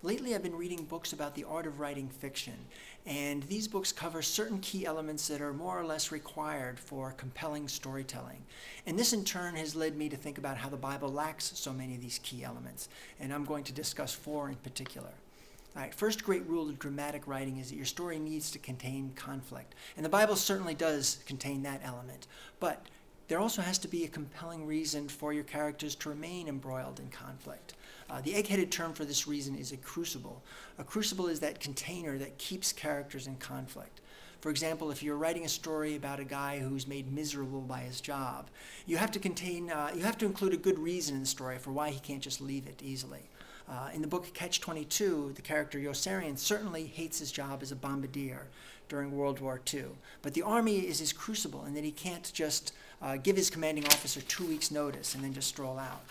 Lately, I've been reading books about the art of writing fiction, and these books cover certain key elements that are more or less required for compelling storytelling. And this, in turn, has led me to think about how the Bible lacks so many of these key elements, and I'm going to discuss 4 in particular. All right, first great rule of dramatic writing is that your story needs to contain conflict, and the Bible certainly does contain that element, but there also has to be a compelling reason for your characters to remain embroiled in conflict. The egg-headed term for this reason is a crucible. A crucible is that container that keeps characters in conflict. For example, if you're writing a story about a guy who's made miserable by his job, you have to include a good reason in the story for why he can't just leave it easily. In the book Catch-22, the character Yossarian certainly hates his job as a bombardier during World War II. But the army is his crucible in that he can't just give his commanding officer 2 weeks' notice and then just stroll out.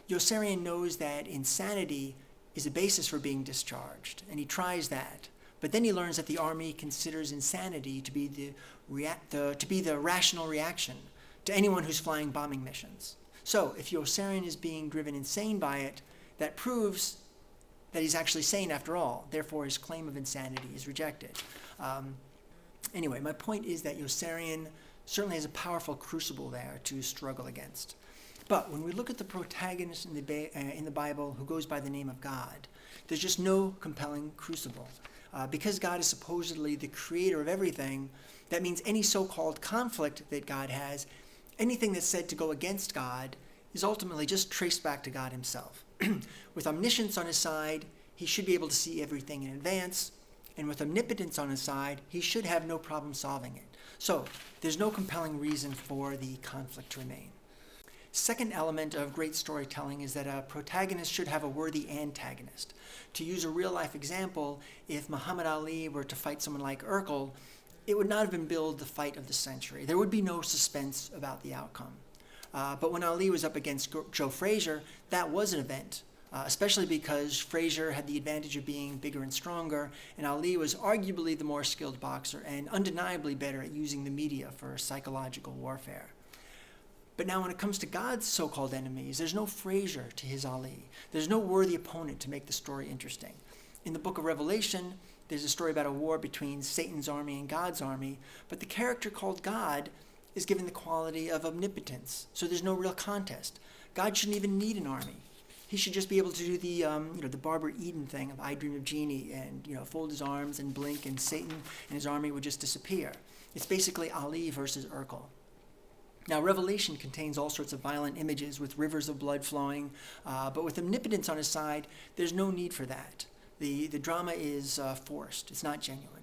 Yossarian knows that insanity is a basis for being discharged, and he tries that. But then he learns that the army considers insanity to be the rational reaction to anyone who's flying bombing missions. So if Yossarian is being driven insane by it, that proves that he's actually sane after all. Therefore, his claim of insanity is rejected. Anyway, my point is that Yossarian certainly has a powerful crucible there to struggle against. But when we look at the protagonist in the Bible who goes by the name of God, there's just no compelling crucible. Because God is supposedly the creator of everything, that means any so-called conflict that God has, anything that's said to go against God, is ultimately just traced back to God himself. With omniscience on his side, he should be able to see everything in advance, and with omnipotence on his side, he should have no problem solving it. So, there's no compelling reason for the conflict to remain. Second element of great storytelling is that a protagonist should have a worthy antagonist. To use a real-life example, if Muhammad Ali were to fight someone like Urkel, it would not have been billed the fight of the century. There would be no suspense about the outcome. But when Ali was up against Joe Frazier, that was an event, especially because Frazier had the advantage of being bigger and stronger, and Ali was arguably the more skilled boxer and undeniably better at using the media for psychological warfare. But now when it comes to God's so-called enemies, there's no Frazier to his Ali. There's no worthy opponent to make the story interesting. In the book of Revelation, there's a story about a war between Satan's army and God's army, but the character called God is given the quality of omnipotence, so there's no real contest. God shouldn't even need an army. He should just be able to do the Barbara Eden thing of I Dream of Jeannie and fold his arms and blink, and Satan and his army would just disappear. It's basically Ali versus Urkel. Now, Revelation contains all sorts of violent images with rivers of blood flowing, but with omnipotence on his side, there's no need for that. The drama is forced. It's not genuine.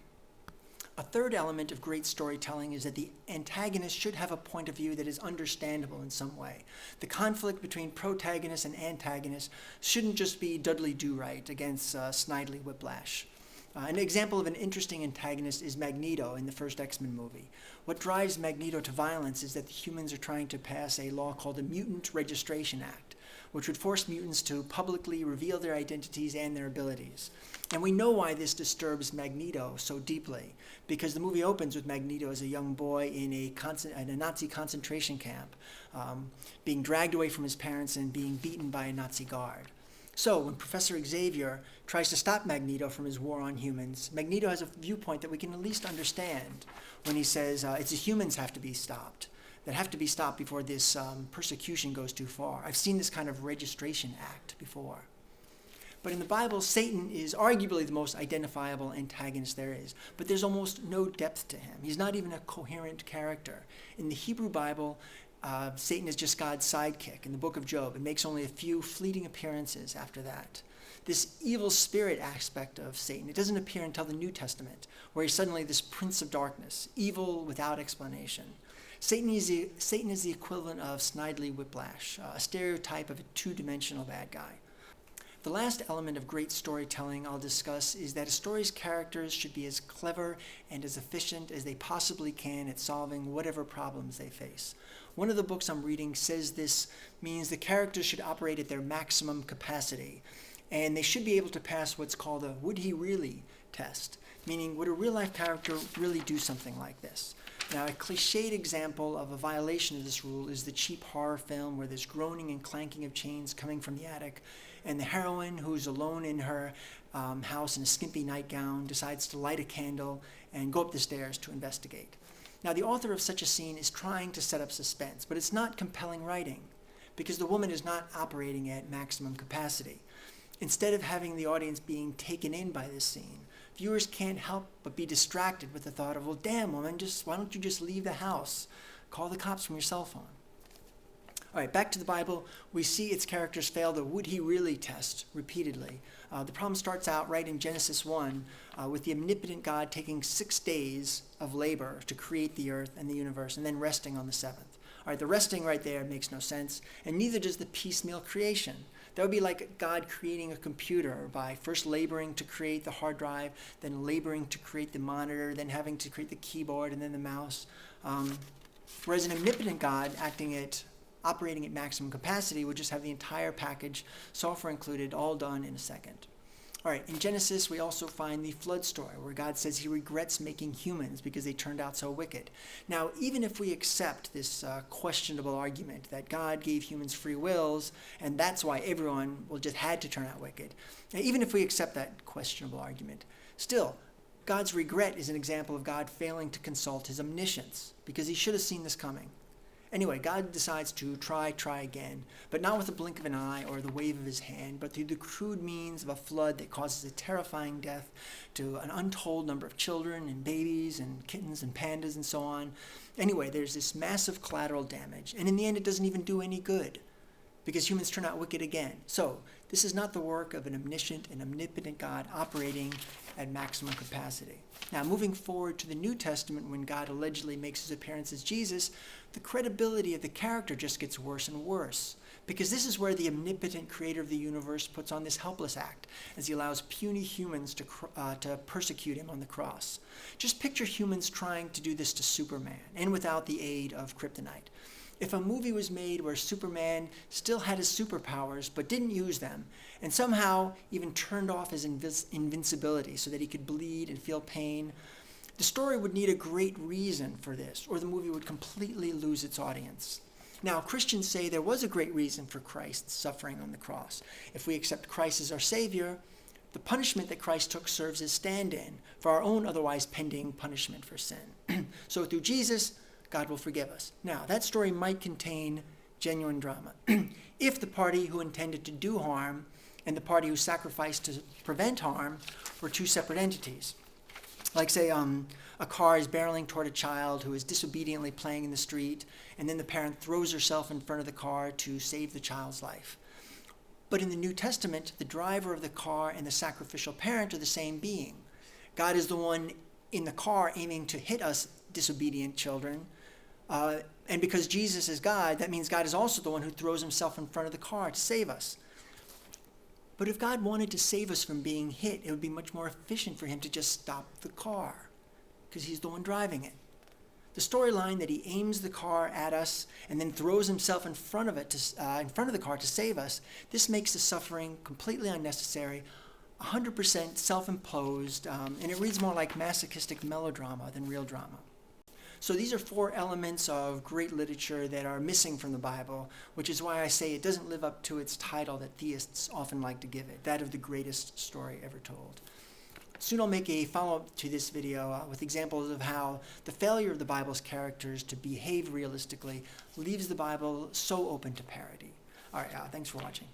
A third element of great storytelling is that the antagonist should have a point of view that is understandable in some way. The conflict between protagonist and antagonist shouldn't just be Dudley Do-Right against Snidely Whiplash. An example of an interesting antagonist is Magneto in the first X-Men movie. What drives Magneto to violence is that the humans are trying to pass a law called the Mutant Registration Act, which would force mutants to publicly reveal their identities and their abilities. And we know why this disturbs Magneto so deeply, because the movie opens with Magneto as a young boy in a Nazi concentration camp, being dragged away from his parents and being beaten by a Nazi guard. So when Professor Xavier tries to stop Magneto from his war on humans, Magneto has a viewpoint that we can at least understand when he says it's the humans that have to be stopped before this persecution goes too far. I've seen this kind of registration act before. But in the Bible, Satan is arguably the most identifiable antagonist there is, but there's almost no depth to him. He's not even a coherent character. In the Hebrew Bible, Satan is just God's sidekick. In the book of Job, it makes only a few fleeting appearances after that. This evil spirit aspect of Satan, it doesn't appear until the New Testament, where he's suddenly this prince of darkness, evil without explanation. Satan is the equivalent of Snidely Whiplash, a stereotype of a two-dimensional bad guy. The last element of great storytelling I'll discuss is that a story's characters should be as clever and as efficient as they possibly can at solving whatever problems they face. One of the books I'm reading says this means the characters should operate at their maximum capacity, and they should be able to pass what's called a would he really test, meaning would a real-life character really do something like this? Now, a cliched example of a violation of this rule is the cheap horror film where there's groaning and clanking of chains coming from the attic, And the heroine, who's alone in her house in a skimpy nightgown, decides to light a candle and go up the stairs to investigate. Now, the author of such a scene is trying to set up suspense, but it's not compelling writing because the woman is not operating at maximum capacity. Instead of having the audience being taken in by this scene, viewers can't help but be distracted with the thought of, well, damn, woman, why don't you just leave the house? Call the cops from your cell phone. All right, back to the Bible. We see its characters fail the would he really test repeatedly. The problem starts out right in Genesis 1 with the omnipotent God taking 6 days of labor to create the earth and the universe and then resting on the seventh. All right, the resting right there makes no sense, and neither does the piecemeal creation. That would be like God creating a computer by first laboring to create the hard drive, then laboring to create the monitor, then having to create the keyboard and then the mouse. Whereas an omnipotent God operating at maximum capacity would just have the entire package, software included, all done in a second. All right, in Genesis, we also find the flood story where God says he regrets making humans because they turned out so wicked. Now, even if we accept this questionable argument that God gave humans free wills and that's why everyone just had to turn out wicked, even if we accept that questionable argument, still, God's regret is an example of God failing to consult his omniscience because he should have seen this coming. Anyway, God decides to try again, but not with a blink of an eye or the wave of his hand, but through the crude means of a flood that causes a terrifying death to an untold number of children and babies and kittens and pandas and so on. Anyway, there's this massive collateral damage, and in the end it doesn't even do any good because humans turn out wicked again. So this is not the work of an omniscient and omnipotent God operating at maximum capacity. Now, moving forward to the New Testament, when God allegedly makes his appearance as Jesus, the credibility of the character just gets worse and worse, because this is where the omnipotent creator of the universe puts on this helpless act as he allows puny humans to persecute him on the cross. Just picture humans trying to do this to Superman, and without the aid of kryptonite. If a movie was made where Superman still had his superpowers but didn't use them, and somehow even turned off his invincibility so that he could bleed and feel pain, the story would need a great reason for this, or the movie would completely lose its audience. Now, Christians say there was a great reason for Christ's suffering on the cross. If we accept Christ as our Savior, the punishment that Christ took serves as stand-in for our own otherwise pending punishment for sin. So through Jesus, God will forgive us. Now, that story might contain genuine drama. If the party who intended to do harm and the party who sacrificed to prevent harm were two separate entities. Like, say, a car is barreling toward a child who is disobediently playing in the street, and then the parent throws herself in front of the car to save the child's life. But in the New Testament, the driver of the car and the sacrificial parent are the same being. God is the one in the car aiming to hit us disobedient children. And because Jesus is God, that means God is also the one who throws himself in front of the car to save us. But if God wanted to save us from being hit, it would be much more efficient for him to just stop the car, because he's the one driving it. The storyline that he aims the car at us and then throws himself in front of the car to save us, this makes the suffering completely unnecessary, 100% self-imposed, and it reads more like masochistic melodrama than real drama. So these are 4 elements of great literature that are missing from the Bible, which is why I say it doesn't live up to its title that theists often like to give it, that of the greatest story ever told. Soon I'll make a follow-up to this video with examples of how the failure of the Bible's characters to behave realistically leaves the Bible so open to parody. All right, thanks for watching.